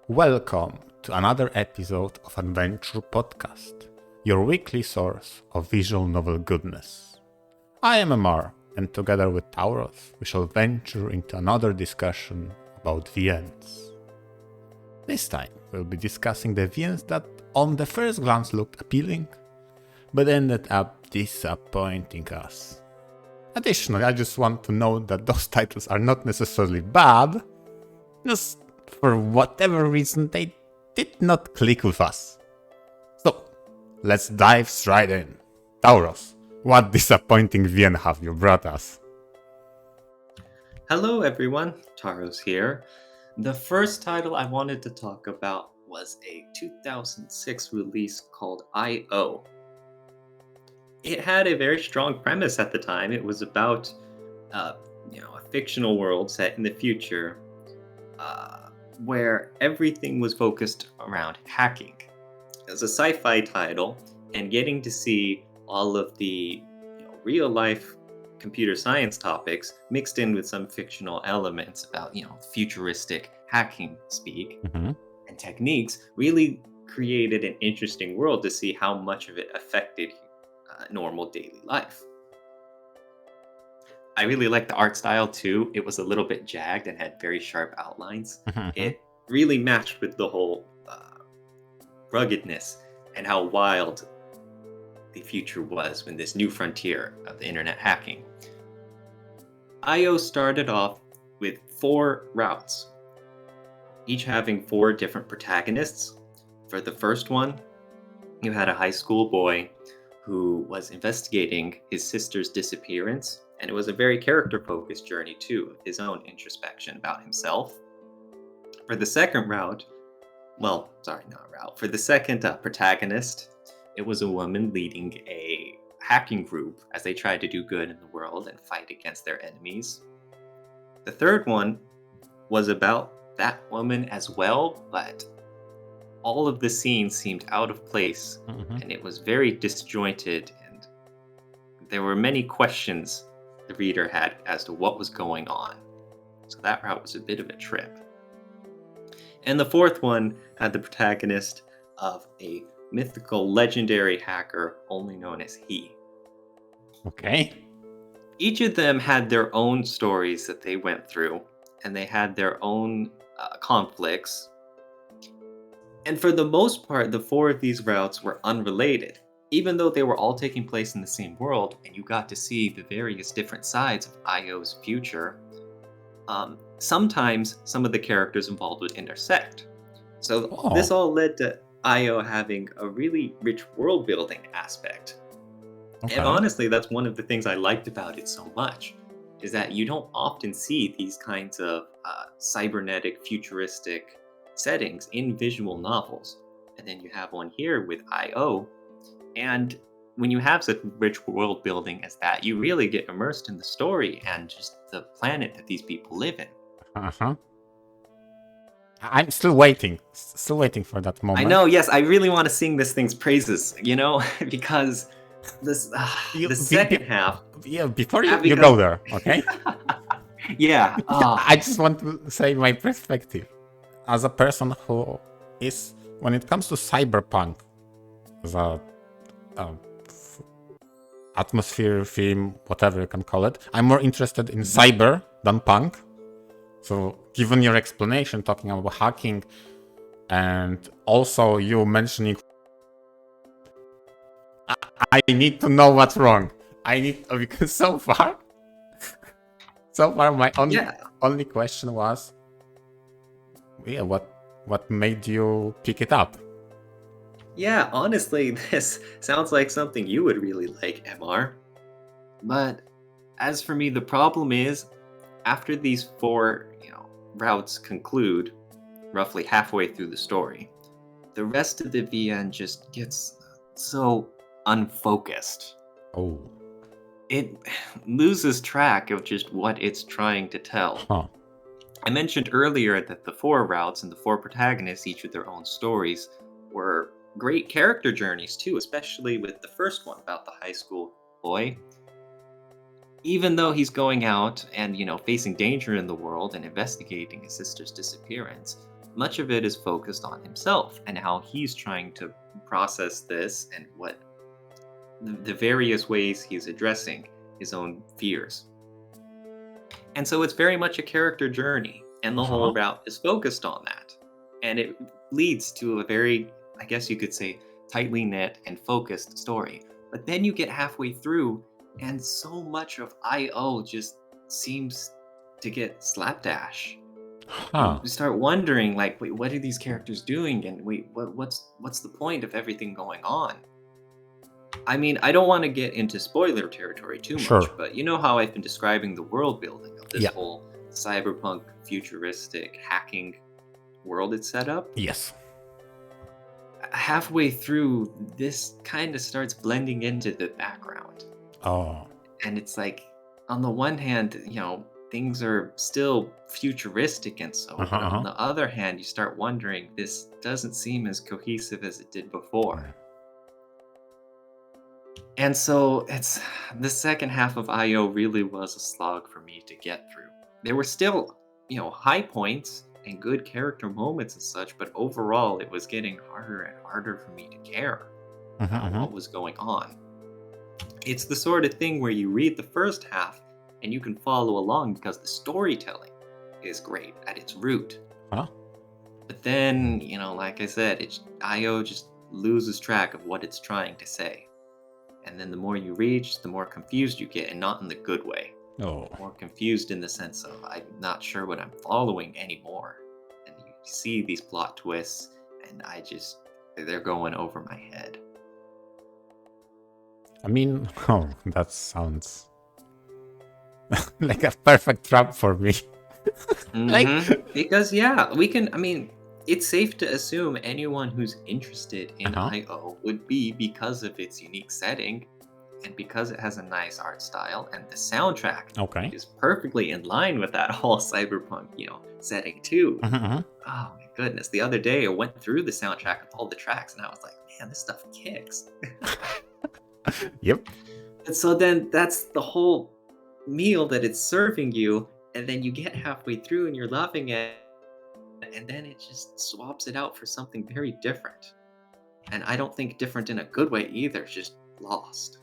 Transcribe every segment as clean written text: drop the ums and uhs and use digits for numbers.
Welcome to another episode of VNture podcast, your weekly source of visual novel goodness. I am Amar, and together with Tauros, we shall venture into another discussion about VNs. This time, we'll be discussing the VNs that on the first glance looked appealing, but ended up disappointing us. Additionally, I just want to note that those titles are not necessarily bad, just for whatever reason they did not click with us. So, let's dive straight in. Tauros, what disappointing VN have you brought us? Hello everyone, Tauros here. The first title I wanted to talk about was a 2006 release called I.O. It had a very strong premise at the time. It was about a fictional world set in the future where everything was focused around hacking. It was a sci-fi title, and getting to see all of the real-life computer science topics mixed in with some fictional elements about futuristic hacking speak and techniques really created an interesting world to see how much of it affected normal daily life. I really liked the art style too. It was a little bit jagged and had very sharp outlines. It really matched with the whole ruggedness and how wild the future was when this new frontier of the internet hacking. I.O. started off with 4 routes, each having 4 different protagonists. For the first one, you had a high school boy who was investigating his sister's disappearance, and it was a very character-focused journey too, of his own introspection about himself. For the second for the second protagonist, it was a woman leading a hacking group as they tried to do good in the world and fight against their enemies. The third one was about that woman as well, but all of the scenes seemed out of place, and it was very disjointed, and there were many questions the reader had as to what was going on. So that route was a bit of a trip. And the fourth one had the protagonist of a mythical, legendary hacker only known as He. Okay. Each of them had their own stories that they went through, and they had their own conflicts. And for the most part, the 4 of these routes were unrelated, even though they were all taking place in the same world, and you got to see the various different sides of I.O.'s future. Sometimes some of the characters involved would intersect. So this all led to I.O. having a really rich world-building aspect. Okay. And honestly, that's one of the things I liked about it so much, is that you don't often see these kinds of cybernetic, futuristic settings in visual novels. And then you have one here with I.O. And when you have such rich world building as that, you really get immersed in the story and just the planet that these people live in. I'm still waiting for that moment. I know, yes, I really want to sing this thing's praises, because this the second half. Yeah, before you go there, okay? Yeah. I just want to say my perspective as a person who is, when it comes to cyberpunk, as a atmosphere, theme, whatever you can call it, I'm more interested in cyber than punk. So given your explanation talking about hacking and also you mentioning, I need to know what's wrong. Because so far my only question was, what made you pick it up? Yeah, honestly, this sounds like something you would really like, MR. But as for me, the problem is, after these 4, routes conclude, roughly halfway through the story, the rest of the VN just gets so unfocused. Oh. It loses track of just what it's trying to tell. I mentioned earlier that the 4 routes and the 4 protagonists, each with their own stories, were great character journeys too, especially with the first one about the high school boy. Even though he's going out and, facing danger in the world and investigating his sister's disappearance, much of it is focused on himself and how he's trying to process this and what the various ways he's addressing his own fears. And so it's very much a character journey, and the whole route is focused on that. And it leads to a very, I guess you could say, tightly knit and focused story. But then you get halfway through, and so much of IO just seems to get slapdash. Huh. You start wondering, like, wait, what are these characters doing? And wait, what's the point of everything going on? I mean, I don't want to get into spoiler territory too much, Sure. but you know how I've been describing the world building of this Yeah. whole cyberpunk, futuristic, hacking world it's set up? Yes. Halfway through, this kind of starts blending into the background. Oh. And it's like, on the one hand, you know, things are still futuristic and so, but on the other hand, you start wondering, this doesn't seem as cohesive as it did before. And so it's the second half of IO really was a slog for me to get through. There were still, you know, high points and good character moments and such, but overall it was getting harder and harder for me to care about what was going on. It's the sort of thing where you read the first half and you can follow along because the storytelling is great at its root. But then, you know, like I said, IO just loses track of what it's trying to say. And then the more you reach, the more confused you get, and not in the good way. Oh. More confused in the sense of, I'm not sure what I'm following anymore. And you see these plot twists, and they're going over my head. I mean, that sounds like a perfect trap for me. Because, it's safe to assume anyone who's interested in IO would be because of its unique setting and because it has a nice art style, and the soundtrack is perfectly in line with that whole cyberpunk, you know, setting too. Oh my goodness. The other day I went through the soundtrack of all the tracks and I was like, man, this stuff kicks. Yep. And so then that's the whole meal that it's serving you, and then you get halfway through and you're laughing at it, and then it just swaps it out for something very different. And I don't think different in a good way either, it's just lost.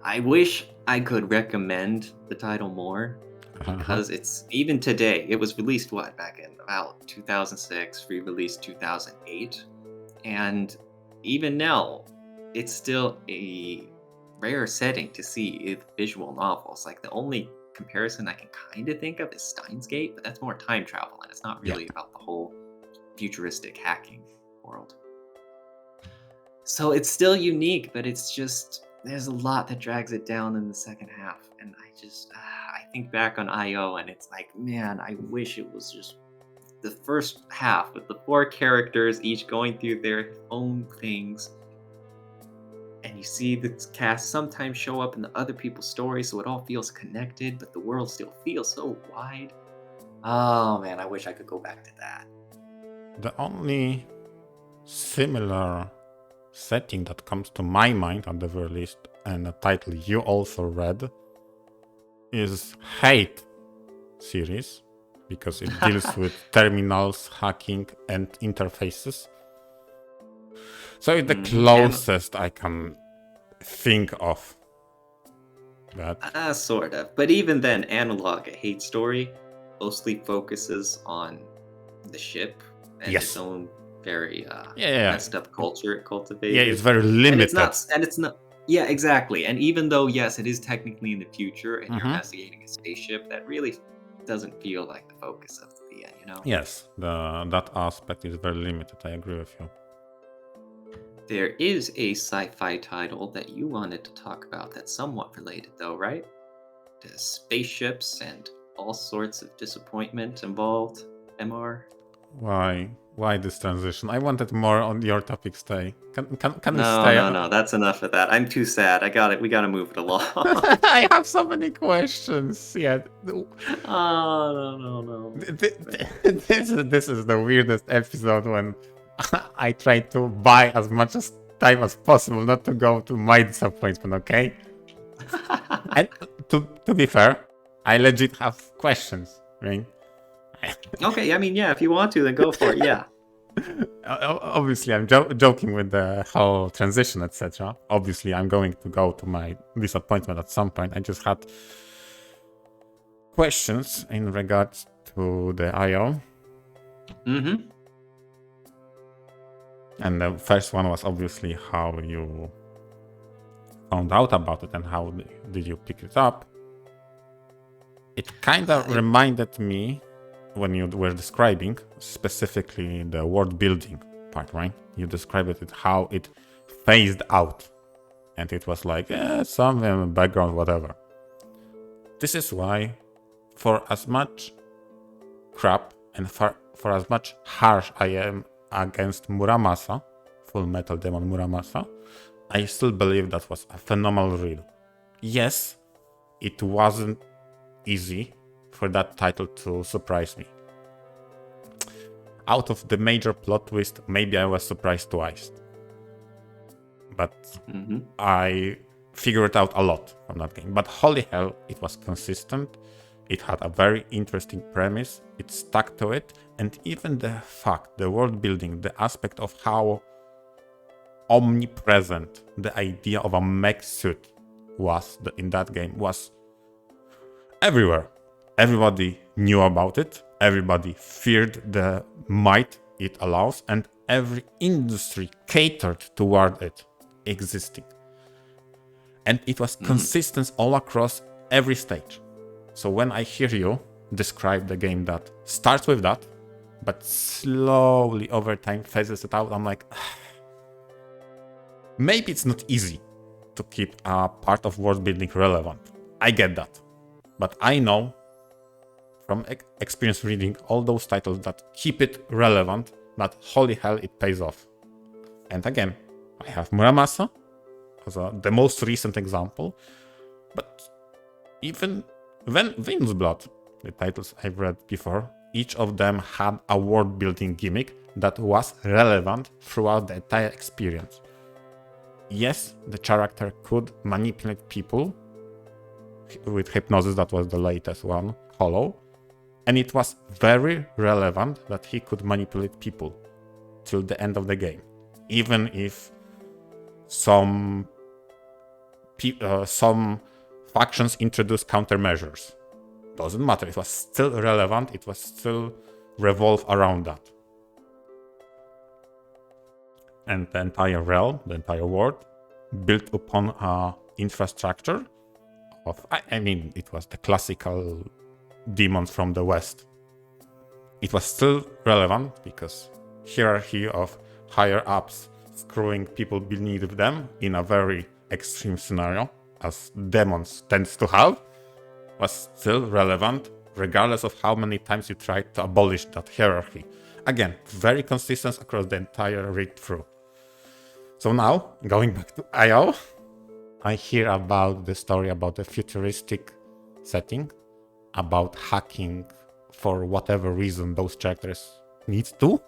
I wish I could recommend the title more, because it's, even today, it was released back in about 2006, re-released 2008, and even now, it's still a rare setting to see visual novels. Like, the only comparison I can kind of think of is Steins Gate, but that's more time travel, and it's not really about the whole futuristic hacking world. So it's still unique, but it's just, there's a lot that drags it down in the second half, and I think back on IO, and it's like, man, I wish it was just the first half with the 4 characters each going through their own things, and you see the cast sometimes show up in the other people's stories, so it all feels connected, but the world still feels so wide. Oh man, I wish I could go back to that. The only similar setting that comes to my mind at the very least, and a title you also read, is Hate series, because it deals with terminals, hacking, and interfaces. So it's the closest I can think of that. Sort of. But even then, Analog, a hate story, mostly focuses on the ship and its own very messed up culture it cultivated. Yeah, it's very limited. And it's not. Yeah, exactly. And even though, yes, it is technically in the future and you're investigating a spaceship, that really doesn't feel like the focus of the you know? Yes, that aspect is very limited. I agree with you. There is a sci-fi title that you wanted to talk about that's somewhat related, though, right? To spaceships and all sorts of disappointment involved, MR? Why this transition? I wanted more on your topic. Stay. Can we stay? No, that's enough of that. I'm too sad. I got it. We gotta move it along. I have so many questions. Yeah. Oh, no. This is the weirdest episode when I try to buy as much time as possible, not to go to my disappointment, okay? And to be fair, I legit have questions, right? Okay, I mean, yeah, if you want to, then go for it. Yeah. Obviously, I'm joking with the whole transition, etc. Obviously, I'm going to go to my disappointment at some point. I just had questions in regards to the IO. Mm-hmm. And the first one was obviously how you found out about it and how did you pick it up. It kind of reminded me when you were describing specifically the world building part, right? You described it how it phased out. And it was like, some background, whatever. This is why, for as much crap and for as much harsh I am against Muramasa, Full Metal Demon Muramasa, I still believe that was a phenomenal read. Yes, it wasn't easy for that title to surprise me. Out of the major plot twist, maybe I was surprised twice. But I figured out a lot from that game. But holy hell, it was consistent. It had a very interesting premise. It stuck to it. And even the world building, the aspect of how omnipresent the idea of a mech suit was in that game was everywhere. Everybody knew about it. Everybody feared the might it allows. And every industry catered toward it existing. And it was consistent all across every stage. So when I hear you describe the game that starts with that, but slowly over time phases it out, I'm like, maybe it's not easy to keep a part of world building relevant. I get that. But I know from experience reading all those titles that keep it relevant, that holy hell, it pays off. And again, I have Muramasa as the most recent example, but even Venus Blood, the titles I've read before, each of them had a world building gimmick that was relevant throughout the entire experience. Yes, the character could manipulate people with hypnosis, that was the latest one, Hollow, and it was very relevant that he could manipulate people till the end of the game, even if some factions introduced countermeasures. Doesn't matter, it was still relevant, it was still revolved around that. And the entire realm, the entire world, built upon a infrastructure of, I mean, it was the classical demons from the West. It was still relevant because hierarchy of higher ups screwing people beneath them in a very extreme scenario, as demons tends to have, was still relevant regardless of how many times you tried to abolish that hierarchy. Again, very consistent across the entire read through. So now, going back to IO, I hear about the story about the futuristic setting, about hacking for whatever reason those characters need to.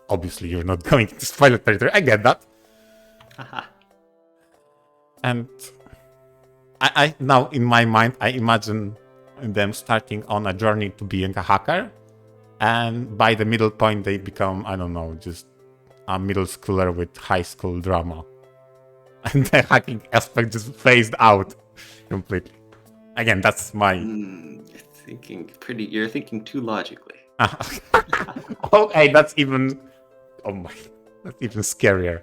Obviously, you're not going to spoiler territory, I get that. And I now, in my mind, I imagine them starting on a journey to being a hacker, and by the middle point, they become, I don't know, just a middle schooler with high school drama. And the hacking aspect just phased out completely. Again, that's my... You're thinking too logically. Okay, that's even... Oh my... That's even scarier.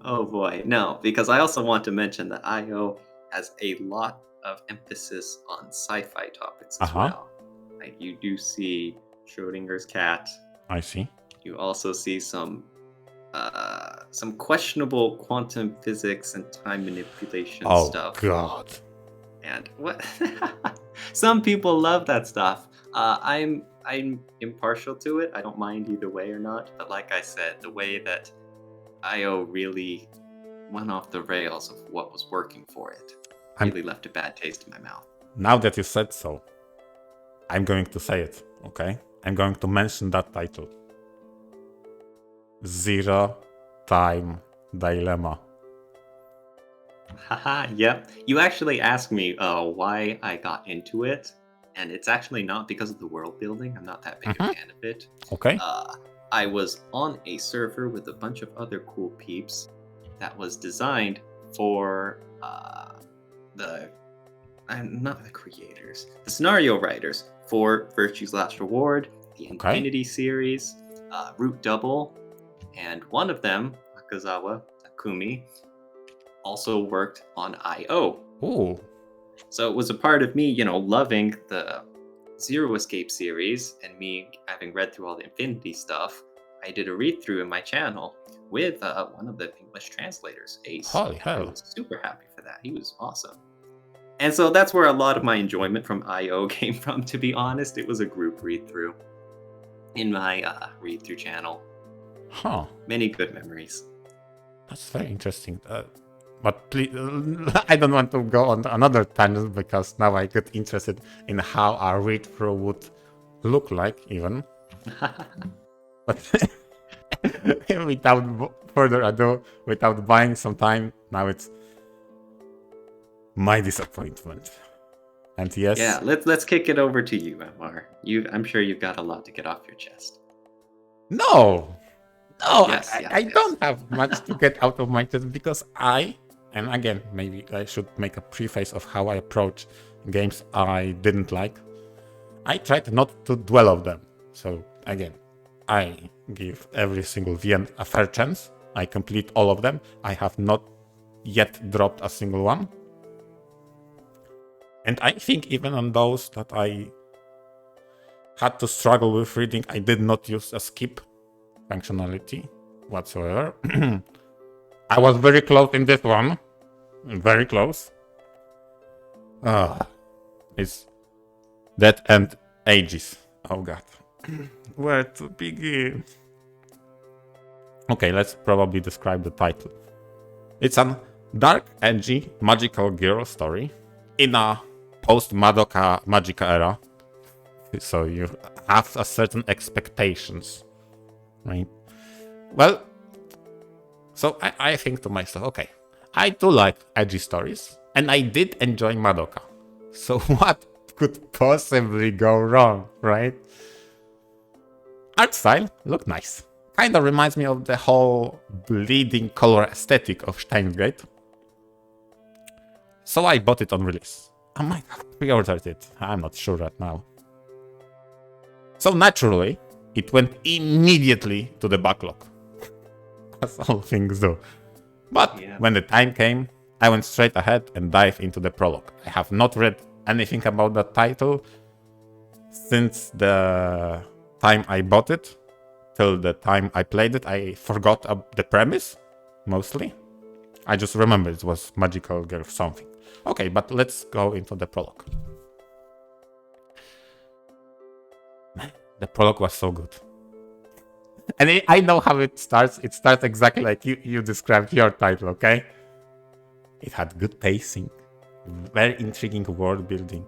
Oh boy, no, because I also want to mention that IO has a lot of emphasis on sci-fi topics as well. Like you do see Schrodinger's cat. I see. You also see some questionable quantum physics and time manipulation stuff. Oh god. And what? Some people love that stuff. I'm impartial to it. I don't mind either way or not. But like I said, the way that IO really went off the rails of what was working for it really left a bad taste in my mouth. Now that you said so, I'm going to say it, okay? I'm going to mention that title. Zero Time Dilemma. Haha, yep. You actually asked me why I got into it. and it's actually not because of the world building. I'm not that big a fan of it. Okay. I was on a server with a bunch of other cool peeps that was designed for not the creators, the scenario writers for Virtue's Last Reward, the Infinity series, Root Double, and one of them, Akazawa Takumi, also worked on IO. Ooh. So it was a part of me, loving the Zero Escape series, and me having read through all the Infinity stuff. I did a read through in my channel with one of the English translators, Ace. Holy hell. I was super happy for that. He was awesome. And so that's where a lot of my enjoyment from IO came from, to be honest. It was a group read through in my read through channel. Huh. Many good memories. That's very interesting. But please, I don't want to go on another tangent because now I get interested in how a read through would look like, even. But without further ado, without buying some time, now it's my disappointment. And yes. Yeah, let's kick it over to you, Amar. I'm sure you've got a lot to get off your chest. No, Yes, I don't have much to get out of my chest because and again, maybe I should make a preface of how I approach games I didn't like. I tried not to dwell on them. So again, I give every single VN a fair chance. I complete all of them. I have not yet dropped a single one. And I think even on those that I had to struggle with reading, I did not use a skip functionality whatsoever. I was very close in this one. Very close. It's Dead End Ages. Oh god. Where to begin? Okay, let's probably describe the title. It's a dark, edgy, magical girl story in a post-Madoka Magica era. So you have a certain expectations, right? Well, so I think to myself, okay, I do like edgy stories, and I did enjoy Madoka. So what could possibly go wrong, right? Art style looked nice. Kinda reminds me of the whole bleeding color aesthetic of Steins Gate. So I bought it on release. I might have pre-ordered it, I'm not sure right now. So naturally, it went immediately to the backlog. As all things do. But when the time came, I went straight ahead and dived into the prologue. I have not read anything about that title since the time I bought it till the time I played it. I forgot the premise, mostly. I just remember it was magical girl something. Okay, but let's go into the prologue. The prologue was so good. And I know how it starts. It starts exactly like you described your title, okay? It had good pacing, very intriguing world building,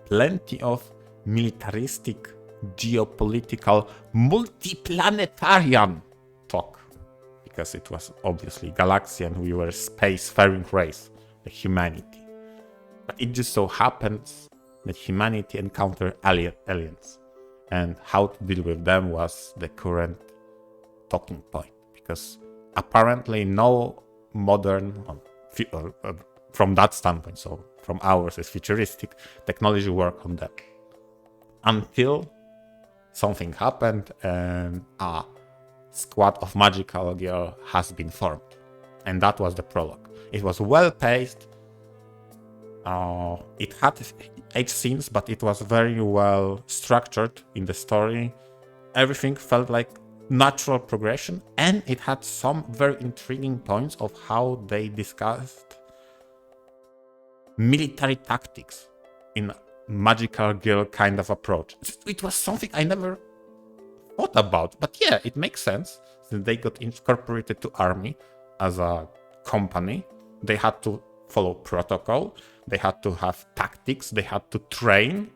plenty of militaristic, geopolitical, multiplanetarian talk. Because it was obviously Galaxy and we were a space-faring race, the humanity. But it just so happens that humanity encountered aliens. And how to deal with them was the current talking point. Because apparently no modern, from that standpoint, so from ours is futuristic, technology work on them. Until something happened and a squad of magical girl has been formed. And that was the prologue. It was well paced. It had 8 scenes, but it was very well structured in the story. Everything felt like natural progression, and it had some very intriguing points of how they discussed military tactics in magical girl kind of approach. It was something I never thought about, but yeah, it makes sense since they got incorporated to army as a company. They had to follow protocol, they had to have tactics, they had to train.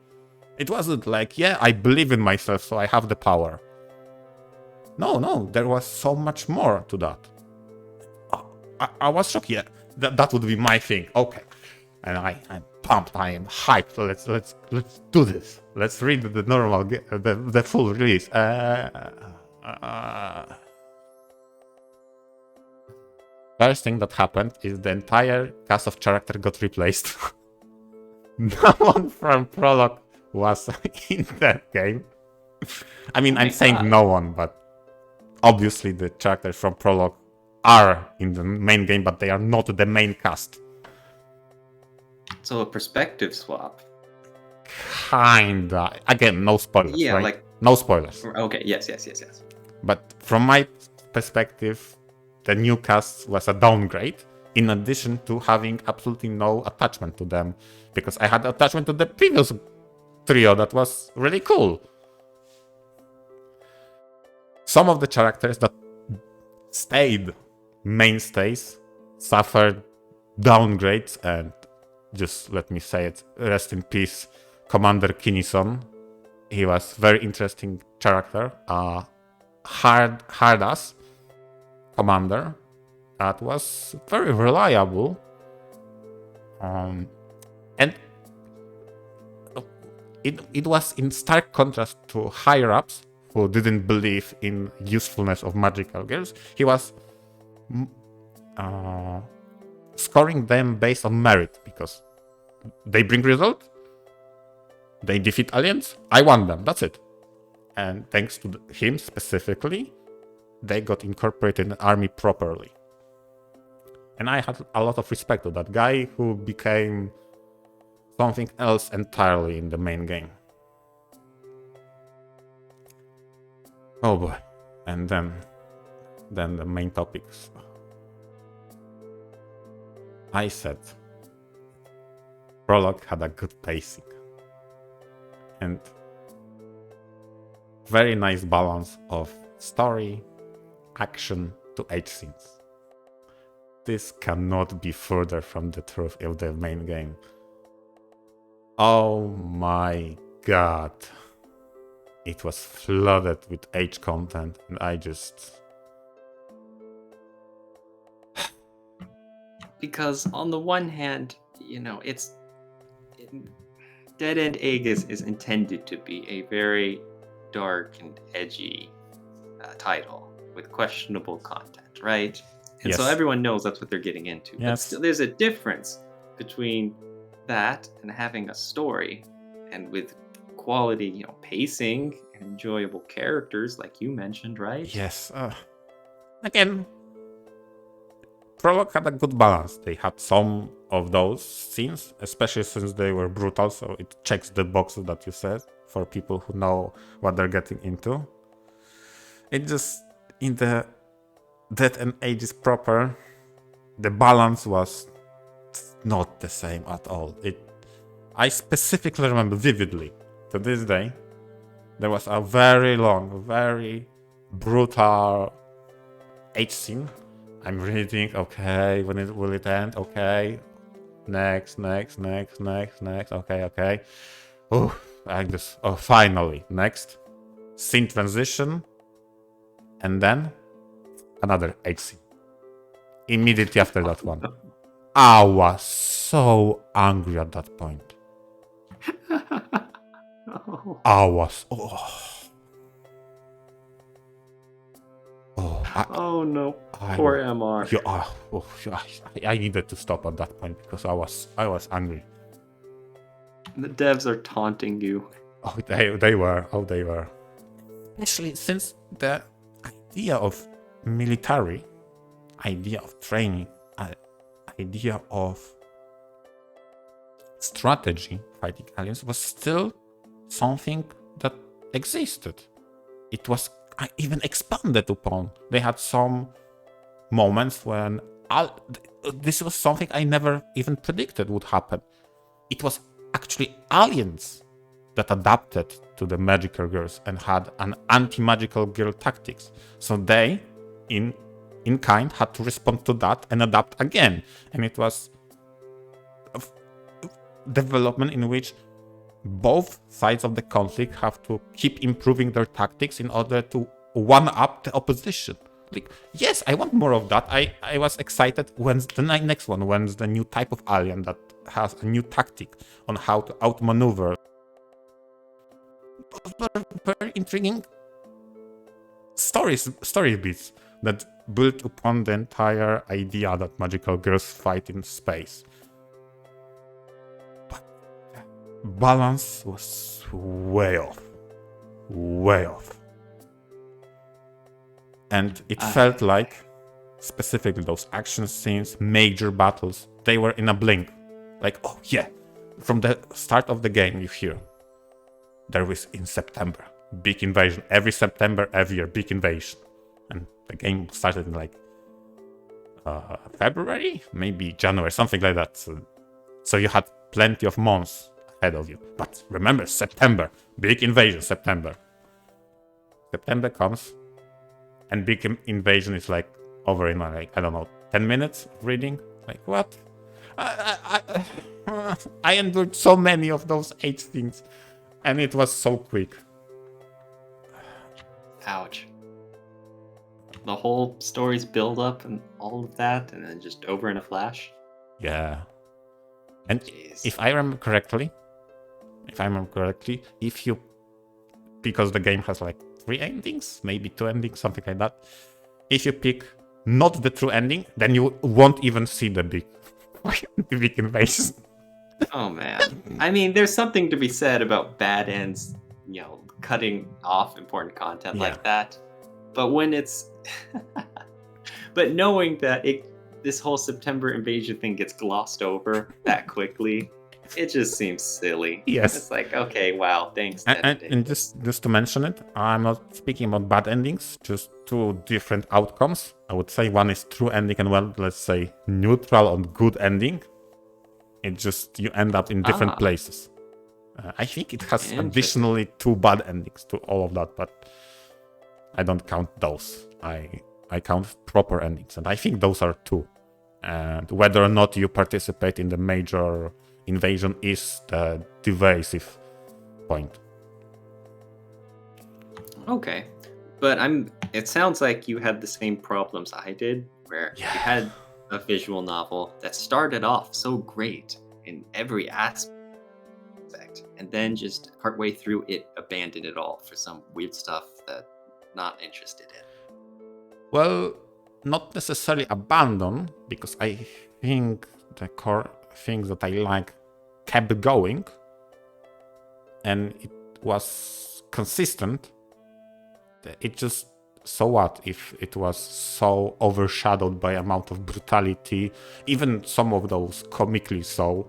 It wasn't like, yeah, I believe in myself, so I have the power. No, there was so much more to that. I was shocked, yeah, that would be my thing. Okay, And I'm pumped. I am hyped. Let's do this. Let's read the normal, the full release. First thing that happened is the entire cast of character got replaced. No one from Prologue was in that game. I mean, I'm saying no one, but obviously the characters from Prologue are in the main game, but they are not the main cast. So a perspective swap. Kinda. Again, no spoilers, Yeah, right? like... No spoilers. Okay, yes. But from my perspective, the new cast was a downgrade, in addition to having absolutely no attachment to them, because I had attachment to the previous trio that was really cool. Some of the characters that stayed mainstays suffered downgrades, and just let me say it, rest in peace, Commander Kinison. He was very interesting character, hard ass commander that was very reliable, and it was in stark contrast to higher ups who didn't believe in usefulness of magical girls. He was scoring them based on merit, because they bring result, they defeat aliens, I want them, that's it. And thanks to him specifically, they got incorporated in the army properly. And I had a lot of respect to that guy, who became something else entirely in the main game. Oh boy. And then the main topics. I said Prologue had a good pacing and very nice balance of story, action to age scenes. This cannot be further from the truth of the main game. Oh my god. It was flooded with age content, and I just... Because on the one hand, Dead End Egg is intended to be a very dark and edgy title with questionable content, right? And so everyone knows that's what they're getting into. Yes. But still, there's a difference between that and having a story, and with quality, pacing and enjoyable characters, like you mentioned, right? Yes. Again, Prologue had a good balance. They had some of those scenes, especially since they were brutal, so it checks the boxes that you said for people who know what they're getting into. It just, in the Dead and Ages proper, the balance was not the same at all. I specifically remember vividly, to this day, there was a very long, very brutal age scene. I'm reading, okay, when will it end? Okay, next, okay. Finally, next. Scene transition, and then another age scene. Immediately after that one. I was so angry at that point. I was... Oh no, poor MR. I needed to stop at that point because I was angry. The devs are taunting you. Oh, they were. Especially since the idea of military, idea of training, idea of strategy fighting aliens was still something that existed. It was even expanded upon. They had some moments when this was something I never even predicted would happen. It was actually aliens that adapted to the magical girls and had an anti-magical girl tactics. So they, in kind, had to respond to that and adapt again. And it was a development in which both sides of the conflict have to keep improving their tactics in order to one-up the opposition. like, yes, I want more of that. I was excited when the next one, when the new type of alien that has a new tactic on how to outmaneuver. Those were very intriguing story beats that built upon the entire idea that magical girls fight in space. But balance was way off. And it felt like, specifically those action scenes, major battles, they were in a blink. Like, oh yeah, from the start of the game you hear, there was in September, big invasion. Every September, every year, big invasion. And the game started in like February, maybe January, something like that. So you had plenty of months ahead of you. But remember, September, big invasion, September. September comes, and big invasion is like over in like, I don't know, 10 minutes of reading. Like, what? I endured so many of those 8 things, and it was so quick. Ouch. The whole story's build up and all of that, and then just over in a flash. Yeah. And Jeez. if I remember correctly, if you, because the game has like 3 endings, maybe 2 endings, something like that. If you pick not the true ending, then you won't even see the big invasion. Oh man. I mean, there's something to be said about bad ends, cutting off important content like that. But when it's but knowing that this whole September invasion thing gets glossed over that quickly, it just seems silly. Yes. It's like, okay, wow, thanks. And just to mention it, I'm not speaking about bad endings, just 2 different outcomes. I would say one is true ending and one, let's say, neutral or good ending. It just, you end up in different places. I think it has additionally 2 bad endings to all of that, but I don't count those. I count proper endings, and I think those are 2. And whether or not you participate in the major invasion is the divisive point. Okay. But it sounds like you had the same problems I did, where you had a visual novel that started off so great in every aspect, and then just partway through it abandoned it all for some weird stuff that I'm not interested in. Well, not necessarily abandon, because I think the core things that I like kept going, and it was consistent. It just, so what if it was so overshadowed by amount of brutality, even some of those comically so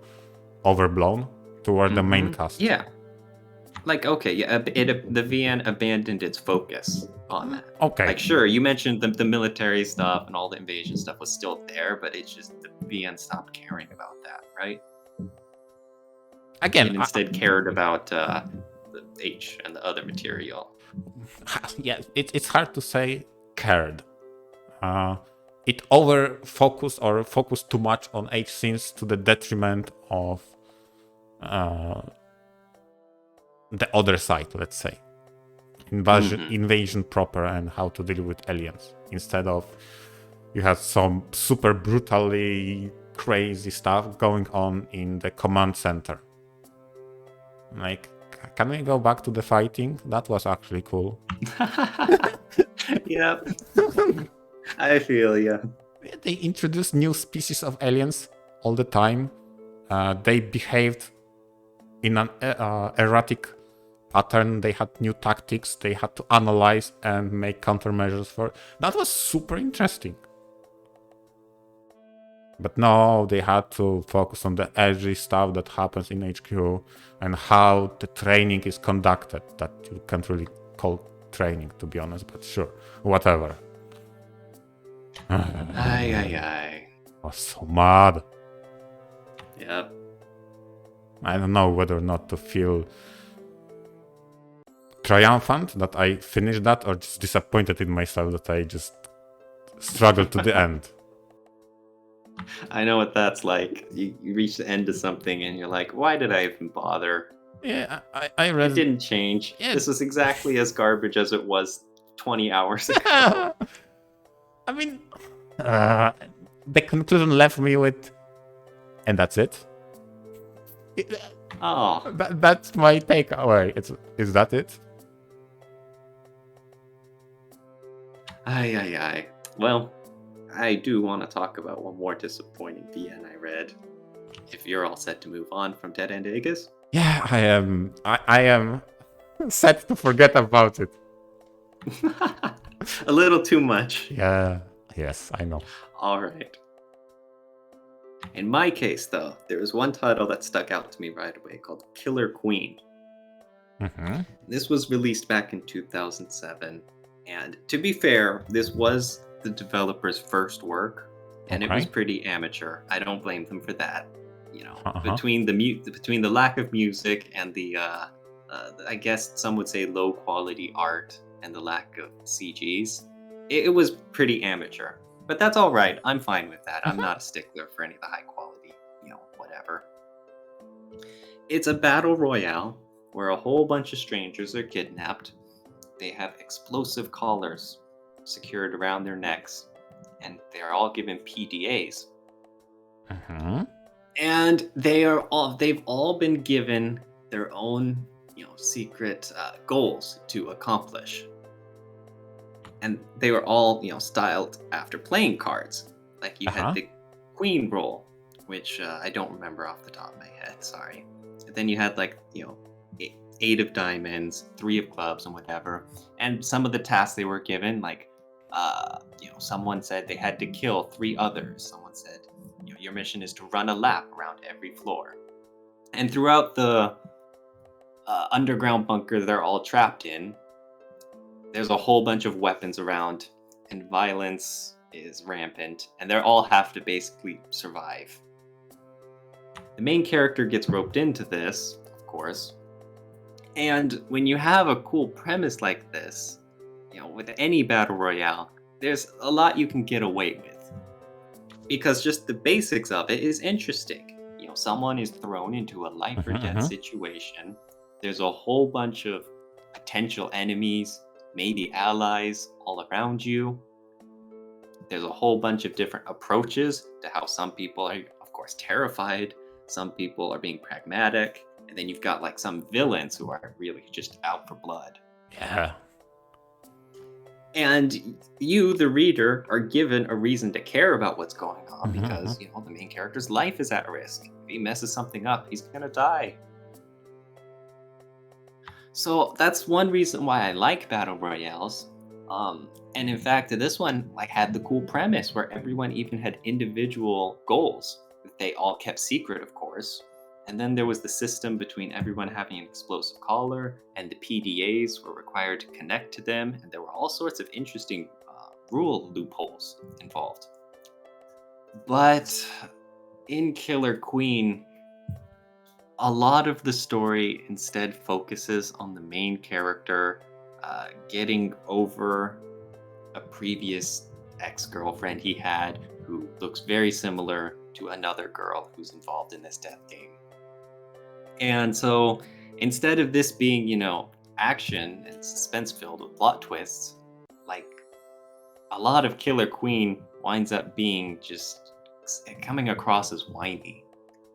overblown toward the main cast. Yeah. Like, okay, yeah, the VN abandoned its focus on that. Okay. Like, sure, you mentioned the military stuff and all the invasion stuff was still there, but it's just the VN stopped caring about that, right? Again, and instead cared about the H and the other material. Yeah, it's hard to say cared. It over-focused or focused too much on H scenes to the detriment of the other side, let's say. Invasion proper and how to deal with aliens. Instead of, you have some super brutally crazy stuff going on in the command center. Like, can we go back to the fighting? That was actually cool. Yep. I feel ya. They introduced new species of aliens all the time. They behaved in an erratic pattern. They had new tactics. They had to analyze and make countermeasures for. That was super interesting. But no, they had to focus on the edgy stuff that happens in HQ and how the training is conducted. That you can't really call training, to be honest, but sure, whatever. I was so mad. Yep. I don't know whether or not to feel triumphant that I finished that or just disappointed in myself that I just struggled to the end. I know what that's like. You reach the end of something and you're like, why did I even bother? Yeah, I read... It didn't change. Yeah. This was exactly as garbage as it was 20 hours ago. I mean, the conclusion left me with, and that's it. Oh, That's my takeaway. Is that it? Aye. Well, I do want to talk about one more disappointing VN I read. If you're all set to move on from Dead End Aegis. Yeah, I am. I am set to forget about it. A little too much. Yeah. Yes, I know. All right. In my case, though, there was one title that stuck out to me right away called Killer Queen. Mm-hmm. This was released back in 2007, and to be fair, this was the developer's first work, and it was pretty amateur. I don't blame them for that. You know, between the lack of music and the I guess some would say low quality art and the lack of CGs, it was pretty amateur. But that's all right. I'm fine with that. I'm not a stickler for any of the high quality, whatever. It's a battle royale where a whole bunch of strangers are kidnapped. They have explosive collars secured around their necks, and they're all given PDAs. Mm-hmm. And they've all been given their own, secret goals to accomplish. And they were all, styled after playing cards. Like you had the queen roll, which I don't remember off the top of my head. Sorry. And then you had 8 of diamonds, 3 of clubs, and whatever. And some of the tasks they were given, someone said they had to kill 3 others. Someone said, your mission is to run a lap around every floor. And throughout the underground bunker they're all trapped in, there's a whole bunch of weapons around, and violence is rampant, and they all have to basically survive. The main character gets roped into this, of course, and when you have a cool premise like this, with any battle royale, there's a lot you can get away with. Because just the basics of it is interesting. Someone is thrown into a life or death situation. There's a whole bunch of potential enemies, maybe allies all around you. There's a whole bunch of different approaches to how some people are, of course, terrified. Some people are being pragmatic. And then you've got some villains who are really just out for blood. Yeah. And you, the reader, are given a reason to care about what's going on because, the main character's life is at risk. If he messes something up, he's gonna die. So that's one reason why I like battle royales. And in fact, this one had the cool premise where everyone even had individual goals that they all kept secret, of course. And then there was the system between everyone having an explosive collar, and the PDAs were required to connect to them, and there were all sorts of interesting rule loopholes involved. But in Killer Queen, a lot of the story instead focuses on the main character getting over a previous ex-girlfriend he had who looks very similar to another girl who's involved in this death game. And so instead of this being, action and suspense filled with plot twists, a lot of Killer Queen winds up being just coming across as whiny.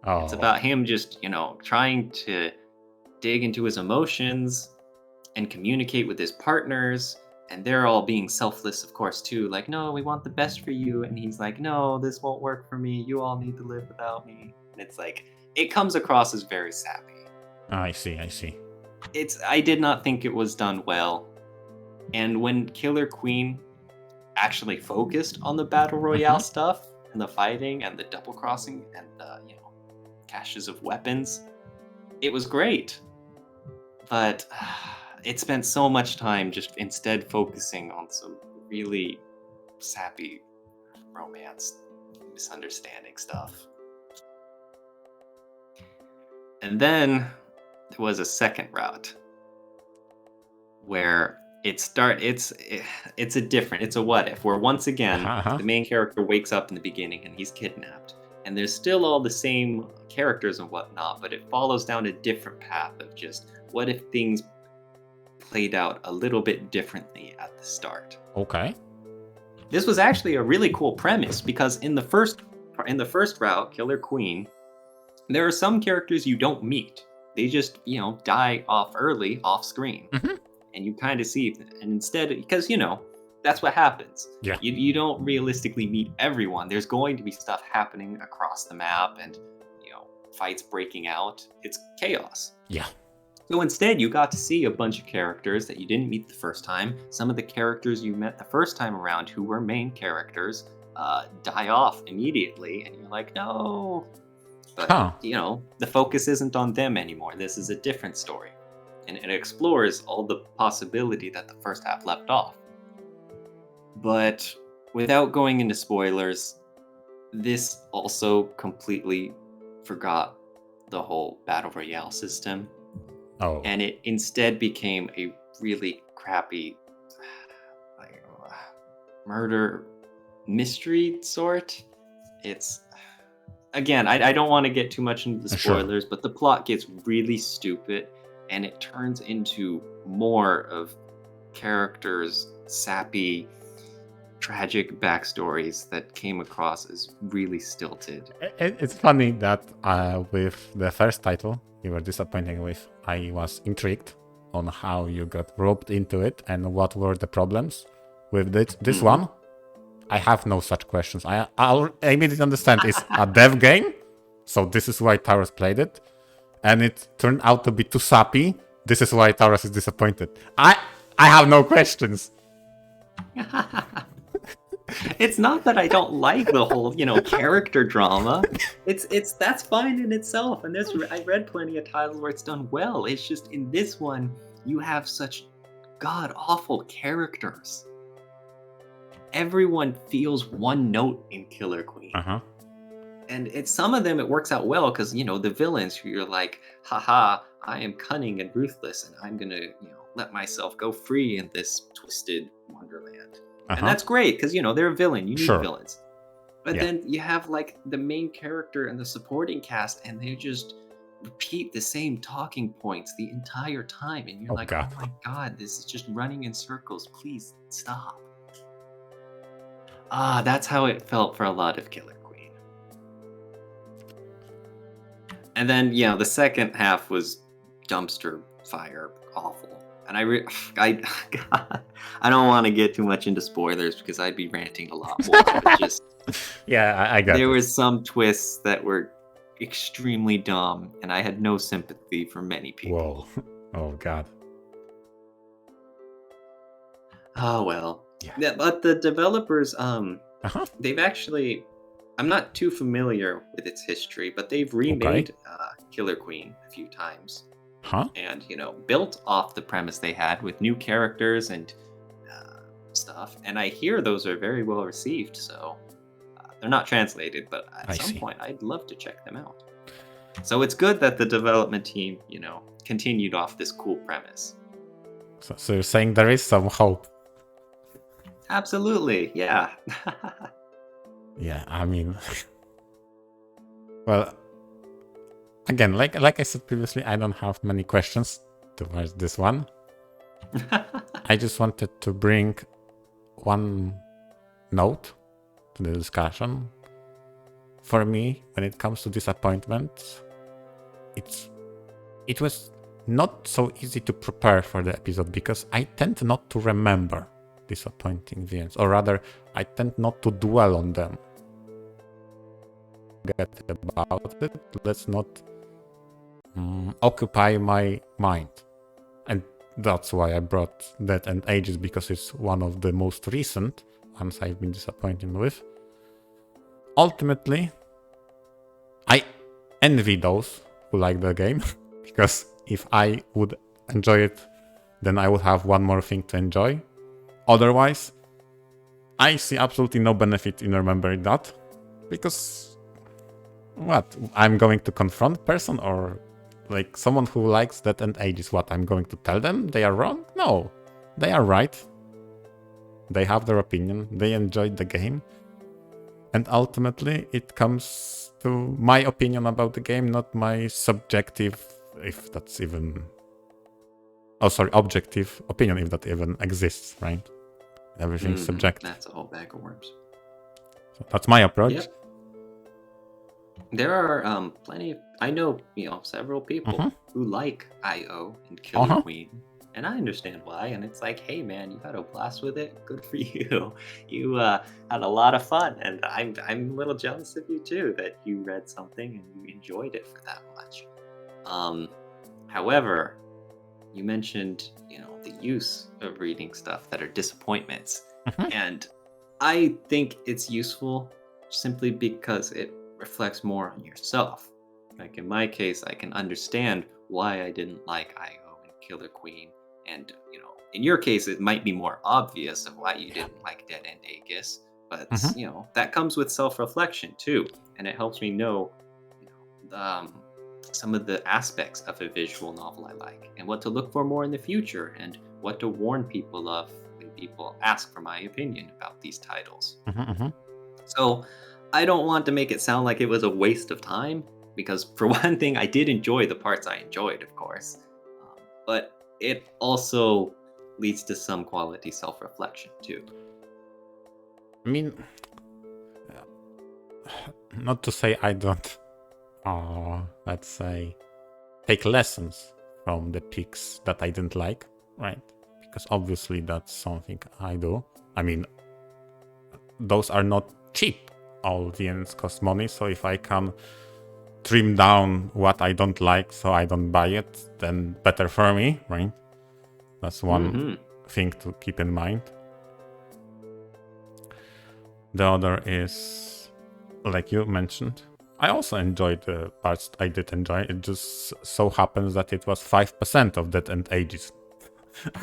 It's about him just, trying to dig into his emotions and communicate with his partners. And they're all being selfless, of course, too. No, we want the best for you. And he's like, no, this won't work for me. You all need to live without me. And it's it comes across as very sappy. I see. I did not think it was done well. And when Killer Queen actually focused on the battle royale stuff and the fighting and the double crossing and the, caches of weapons, it was great. But it spent so much time just instead focusing on some really sappy romance, misunderstanding stuff. And then there was a second route where it's a what if, where once again the main character wakes up in the beginning and he's kidnapped, and there's still all the same characters and whatnot, but it follows down a different path of just what if things played out a little bit differently at the start. Okay. This was actually a really cool premise because in the first route, Killer Queen, there are some characters you don't meet. They just, die off early, off screen. Mm-hmm. And you kind of see, and instead, because, that's what happens. Yeah. You don't realistically meet everyone. There's going to be stuff happening across the map and, fights breaking out. It's chaos. Yeah. So instead, you got to see a bunch of characters that you didn't meet the first time. Some of the characters you met the first time around who were main characters die off immediately, and you're like, no. But, the focus isn't on them anymore. This is a different story. And it explores all the possibility that the first half left off. But without going into spoilers, this also completely forgot the whole Battle Royale system. Oh. And it instead became a really crappy murder mystery sort. It's, again, I don't want to get too much into the spoilers, but the plot gets really stupid and it turns into more of characters' sappy, tragic backstories that came across as really stilted. It's funny that with the first title you were disappointed with, I was intrigued on how you got roped into it and what were the problems with this one. I have no such questions. I immediately understand it's a dev game, so this is why Taurus played it, and it turned out to be too sappy. This is why Taurus is disappointed. I have no questions. It's not that I don't like the whole, character drama. It's that's fine in itself. And I read plenty of titles where it's done well. It's just in this one, you have such god-awful characters. Everyone feels one note in Killer Queen. Uh-huh. And some of them it works out well because, the villains who you're like, haha, I am cunning and ruthless and I'm gonna, let myself go free in this twisted wonderland. Uh-huh. And that's great because, they're a villain. You need villains. But Yeah. then you have like the main character and the supporting cast and they just repeat the same talking points the entire time. And you're Oh, like, God. oh my God, this is just running in circles. Please stop. That's how it felt for a lot of Killer Queen. And then, the second half was dumpster fire, awful. And I don't want to get too much into spoilers because I'd be ranting a lot more. But just Yeah, I got there it. were some twists that were extremely dumb, and I had no sympathy for many people. Whoa. Oh, God. Oh well. Yeah. But the developers, Uh-huh. they've actually, I'm not too familiar with its history, but they've remade Killer Queen a few times. Huh? And, built off the premise they had with new characters and stuff. And I hear those are very well received, so they're not translated, but at some point I'd love to check them out. So it's good that the development team, continued off this cool premise. So you're saying there is some hope? Absolutely, yeah. Yeah, I mean, well, again, like I said previously, I don't have many questions towards this one. I just wanted to bring one note to the discussion. For me, when it comes to disappointment, it was not so easy to prepare for the episode because I tend not to remember disappointing events, or rather, I tend not to dwell on them. Forget about it. Let's not occupy my mind. And that's why I brought Dead and Ages, because it's one of the most recent ones I've been disappointed with. Ultimately, I envy those who like the game, because if I would enjoy it, then I would have one more thing to enjoy. Otherwise, I see absolutely no benefit in remembering that, because what? I'm going to confront person, or like someone who likes Dead and Ages, what? I'm going to tell them they are wrong? No, they are right. They have their opinion. They enjoyed the game. And ultimately, it comes to my opinion about the game, not my subjective, if that's even... objective opinion, if that even exists, right? Everything's subjective. That's a whole bag of worms. So that's my approach. Yep. There are plenty of, I know, several people who like IO and Killer Queen, and I understand why. And it's like, hey man, you had a blast with it. Good for you. You had a lot of fun, and I'm a little jealous of you too that you read something and you enjoyed it for that much. However, you mentioned the use of reading stuff that are disappointments, and I think it's useful simply because it reflects more on yourself. Like in my case, I can understand why I didn't like IO and Killer Queen, and in your case, it might be more obvious of why you didn't like Dead End Aegis, but that comes with self-reflection too, and it helps me know, some of the aspects of a visual novel I like, and what to look for more in the future, and what to warn people of when people ask for my opinion about these titles. So I don't want to make it sound like it was a waste of time, because for one thing, I did enjoy the parts I enjoyed, of course, but it also leads to some quality self-reflection too. I mean, not to say I don't, let's say, take lessons from the picks that I didn't like, right? Because obviously that's something I do. I mean, those are not cheap. All VNs cost money, so if I can trim down what I don't like so I don't buy it, then better for me, right? That's one thing to keep in mind. The other is, like you mentioned, I also enjoyed the parts I did enjoy. It just so happens that it was 5% of Dead End Aegis.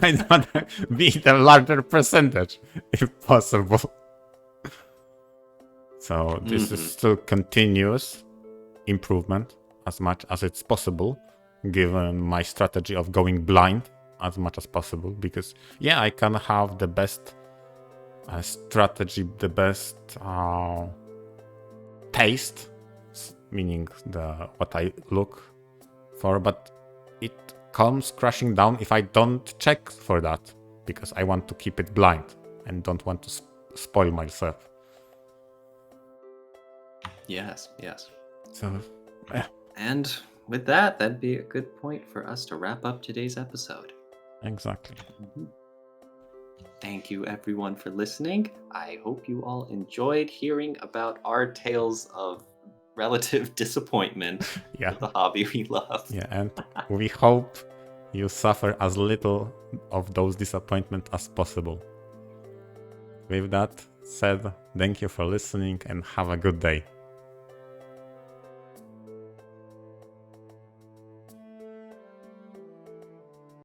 I'd rather be the larger percentage, if possible. So this is still continuous improvement as much as it's possible, given my strategy of going blind as much as possible. Because I can have the best strategy, the best taste, meaning what I look for, but it comes crashing down if I don't check for that, because I want to keep it blind and don't want to spoil myself. Yes. So, And with that, that'd be a good point for us to wrap up today's episode. Exactly. Thank you, everyone, for listening. I hope you all enjoyed hearing about our tales of relative disappointment with the hobby we love. Yeah, and we hope you suffer as little of those disappointments as possible. With that said, thank you for listening and have a good day.